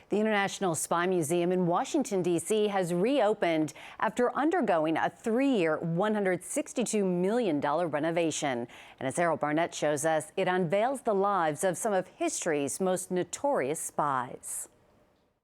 The International Spy Museum in Washington, D.C. has reopened after undergoing a 3-year, $162 million renovation. And as Errol Barnett shows us, it unveils the lives of some of history's most notorious spies.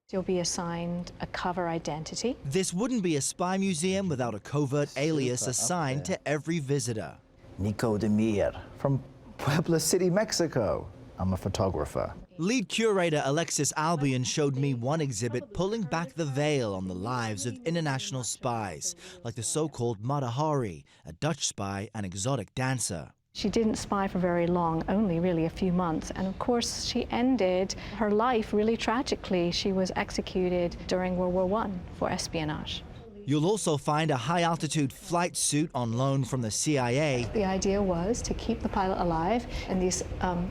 You'll be assigned a cover identity. This wouldn't be a spy museum without a covert alias assigned to every visitor. Nico de Mir from Puebla City, Mexico. I'm a photographer. Lead curator Alexis Albion showed me one exhibit pulling back the veil on the lives of international spies, like the so-called Mata Hari, a Dutch spy and exotic dancer. She didn't spy for very long, only really a few months. And of course, she ended her life really tragically. She was executed during World War I for espionage. You'll also find a high-altitude flight suit on loan from the CIA. The idea was to keep the pilot alive in these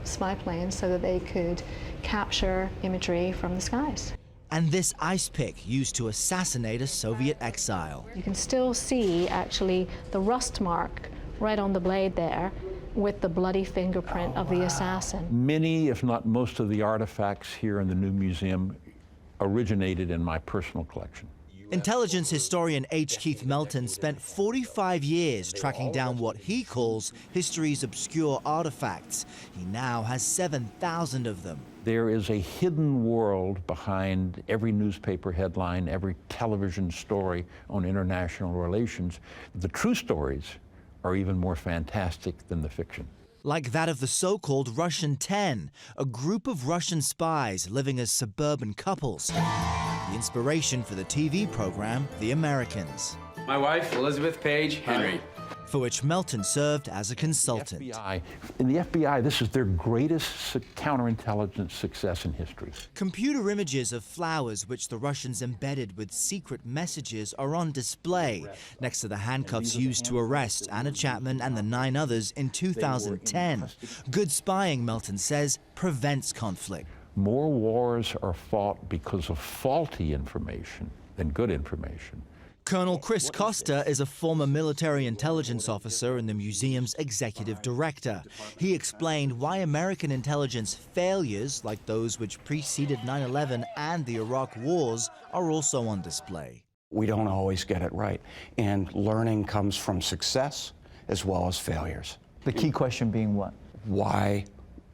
spy planes so that they could capture imagery from the skies. And this ice pick used to assassinate a Soviet exile. You can still see, actually, the rust mark right on the blade there with the bloody fingerprint of the assassin. Many, if not most, of the artifacts here in the new museum originated in my personal collection. Intelligence historian H. Keith Melton spent 45 years tracking down what he calls history's obscure artifacts. He now has 7,000 of them. There is a hidden world behind every newspaper headline, every television story on international relations. The true stories are even more fantastic than the fiction. Like that of the so-called Russian 10, a group of Russian spies living as suburban couples. The inspiration for the TV program, The Americans. My wife, Elizabeth Page Henry. For which Melton served as a consultant. In the FBI, this is their greatest counterintelligence success in history. Computer images of flowers which the Russians embedded with secret messages are on display next to the handcuffs used to arrest Anna Chapman and the 9 others in 2010. Good spying, Melton says, prevents conflict. More wars are fought because of faulty information than good information. Colonel Chris Costa is a former military intelligence officer and the museum's executive director. He explained why American intelligence failures, like those which preceded 9/11 and the Iraq wars, are also on display. We don't always get it right, and learning comes from success as well as failures. The key question being what? Why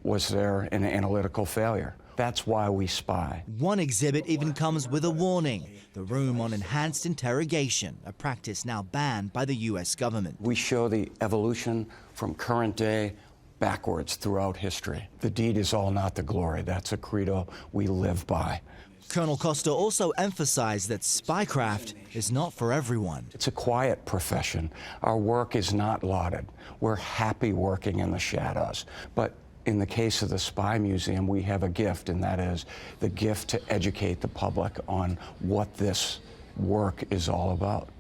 was there an analytical failure? That's why we spy. One exhibit even comes with a warning, the room on enhanced interrogation, a practice now banned by the U.S. government. We show the evolution from current day backwards throughout history. The deed is all not the glory. That's a credo we live by. Colonel Costa also emphasized that spycraft is not for everyone. It's a quiet profession. Our work is not lauded. We're happy working in the shadows. But in the case of the Spy Museum, we have a gift, and that is the gift to educate the public on what this work is all about.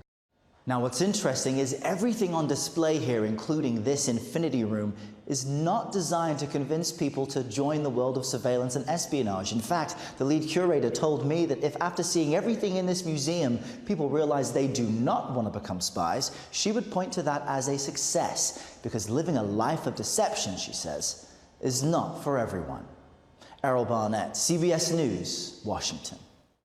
Now, what's interesting is everything on display here, including this infinity room, is not designed to convince people to join the world of surveillance and espionage. In fact, the lead curator told me that if after seeing everything in this museum, people realize they do not want to become spies, she would point to that as a success, because living a life of deception, she says, is not for everyone. Errol Barnett, CBS News, Washington.